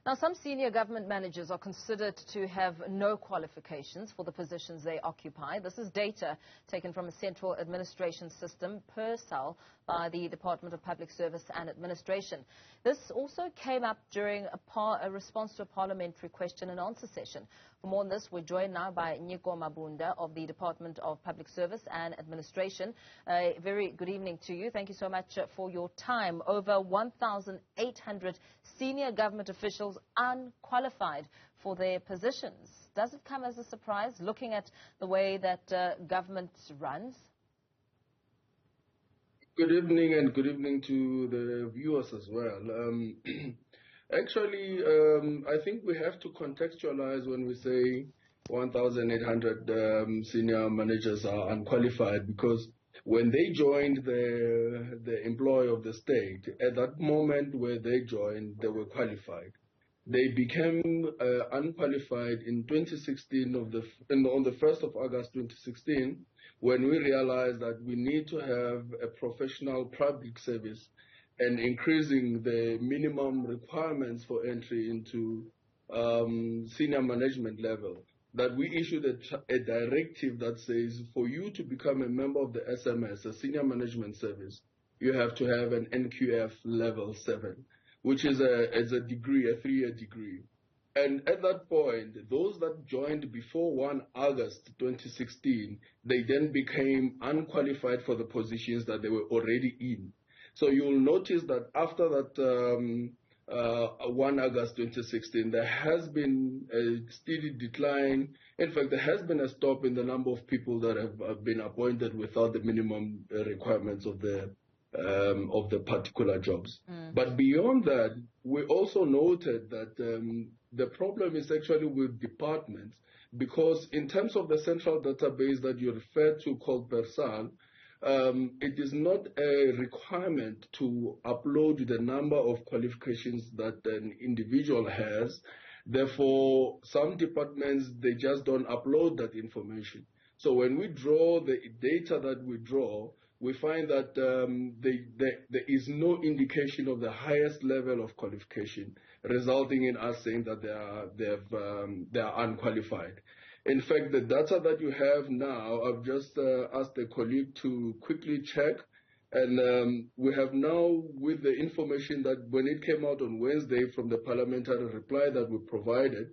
Now, some senior government managers are considered to have no qualifications for the positions they occupy. This is data taken from a central administration system, PERSAL, by the Department of Public Service and Administration. This also came up during a response to a parliamentary question and answer session. For more on this, we're joined now by Nyiko Mabunda of the Department of Public Service and Administration. Very good evening to you. Thank you so much for your time. Over 1,800 senior government officials unqualified for their positions. Does it come as a surprise, looking at the way that government runs? Good evening, and good evening to the viewers as well. Actually, I think we have to contextualize when we say 1,800 senior managers are unqualified, because when they joined the employ of the state, at that moment where they joined, they were qualified. They became unqualified in 2016 on the 1st of August 2016, when we realized that we need to have a professional public service and increasing the minimum requirements for entry into senior management level, that we issued a directive that says for you to become a member of the SMS, a senior management service, you have to have an NQF level 7, which is a degree, a 3-year degree. And at that point, those that joined before 1 August 2016, they then became unqualified for the positions that they were already in. So you'll notice that after that 1 August 2016, there has been a steady decline. In fact, there has been a stop in the number of people that have been appointed without the minimum requirements of the particular jobs. But beyond that, we also noted that the problem is actually with departments, because in terms of the central database that you referred to called PERSAL, it is not a requirement to upload the number of qualifications that an individual has. Therefore, some departments, they just don't upload that information. So when we draw the data that we draw, we find that there is no indication of the highest level of qualification, resulting in us saying that they are unqualified. In fact, the data that you have now, I've just asked a colleague to quickly check, and we have now, with the information that when it came out on Wednesday from the parliamentary reply that we provided,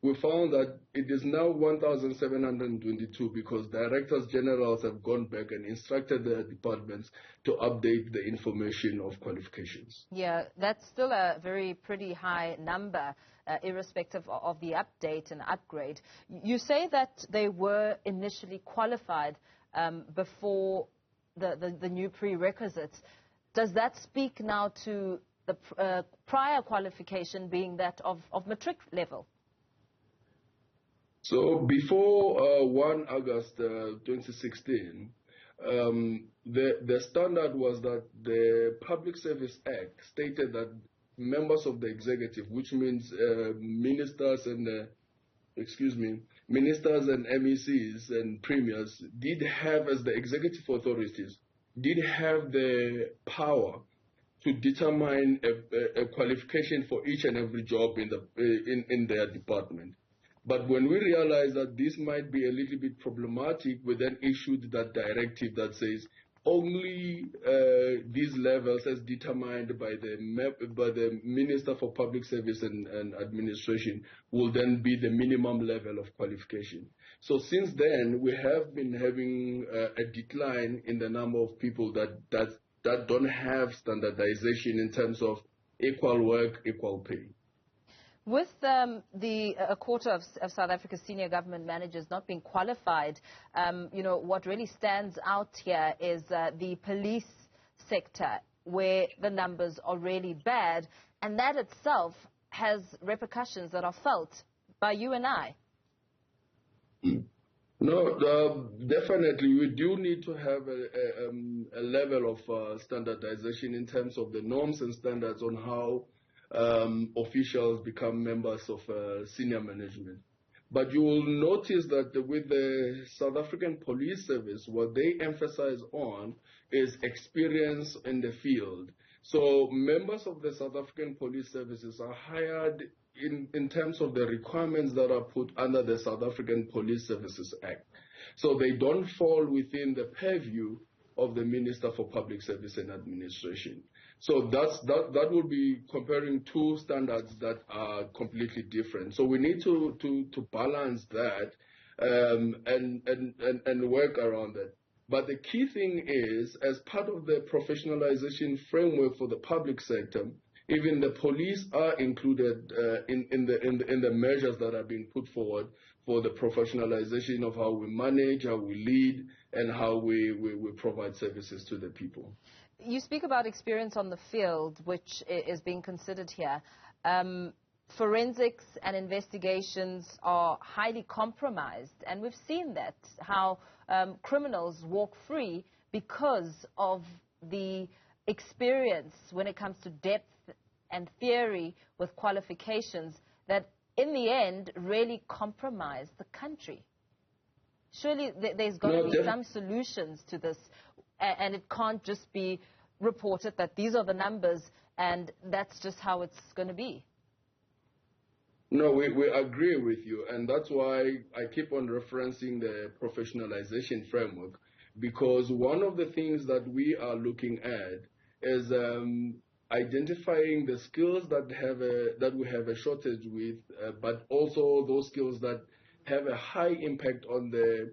we found that it is now 1,722, because directors generals have gone back and instructed their departments to update the information of qualifications. Yeah, that's still a very pretty high number, irrespective of the update and upgrade. You say that they were initially qualified before the new prerequisites. Does that speak now to the prior qualification being that of matric level? So before 1 August 2016, the standard was that the Public Service Act stated that members of the executive, which means ministers and MECs and premiers, did have, as the executive authorities, did have the power to determine a qualification for each and every job in their department. But when we realized that this might be a little bit problematic, we then issued that directive that says only these levels, as determined by the Minister for Public Service and Administration, will then be the minimum level of qualification. So since then, we have been having a decline in the number of people that don't have standardization in terms of equal work, equal pay. With a quarter of South Africa's senior government managers not being qualified, what really stands out here is the police sector, where the numbers are really bad, and that itself has repercussions that are felt by you and I. No, definitely. We do need to have a level of standardization in terms of the norms and standards on how officials become members of senior management. But you will notice that with the South African Police Service, what they emphasize on is experience in the field. So members of the South African Police Services are hired in terms of the requirements that are put under the South African Police Services Act. So they don't fall within the purview of the Minister for Public Service and Administration. So that would be comparing two standards that are completely different. So we need to balance that and work around it. But the key thing is, as part of the professionalization framework for the public sector, even the police are included in the measures that are being put forward for the professionalization of how we manage, how we lead, and how we provide services to the people. You speak about experience on the field, which is being considered here. Forensics and investigations are highly compromised, and we've seen that, how criminals walk free because of the experience when it comes to depth and theory with qualifications that in the end really compromise the country. Surely there's got to be some solutions to this, and it can't just be reported that these are the numbers and that's just how it's going to be. No, we agree with you, and that's why I keep on referencing the professionalization framework, because one of the things that we are looking at is identifying the skills that we have a shortage with, but also those skills that have a high impact on the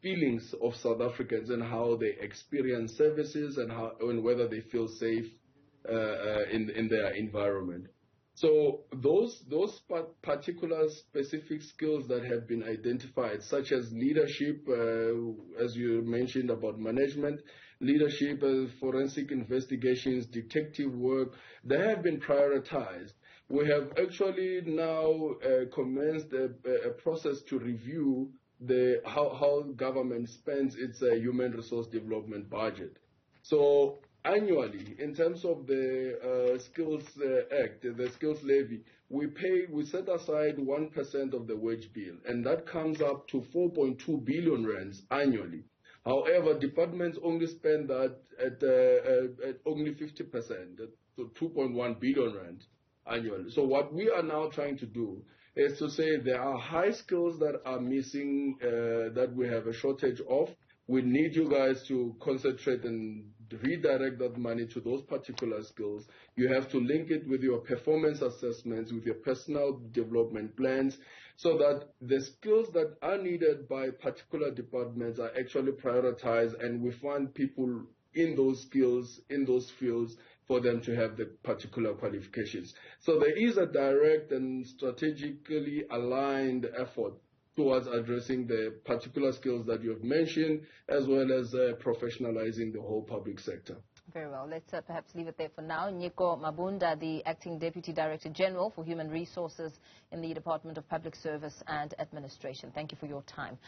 feelings of South Africans and how they experience services and whether they feel safe in their environment. So those particular specific skills that have been identified, such as leadership, as you mentioned about management, leadership, forensic investigations, detective work, they have been prioritized. We have actually now commenced a process to review how government spends its human resource development budget. So annually, in terms of the Skills Act, the Skills Levy, we set aside 1% of the wage bill, and that comes up to 4.2 billion rands annually. However, departments only spend that at only 50%, so 2.1 billion rand annually. So what we are now trying to do is to say there are high skills that are missing, that we have a shortage of. We need you guys to concentrate and redirect that money to those particular skills. You have to link it with your performance assessments, with your personal development plans, so that the skills that are needed by particular departments are actually prioritized, and we find people in those skills, in those fields, for them to have the particular qualifications. So there is a direct and strategically aligned effort towards addressing the particular skills that you have mentioned, as well as professionalizing the whole public sector. Very well. Let's perhaps leave it there for now. Nyiko Mabunda, the Acting Deputy Director General for Human Resources in the Department of Public Service and Administration. Thank you for your time.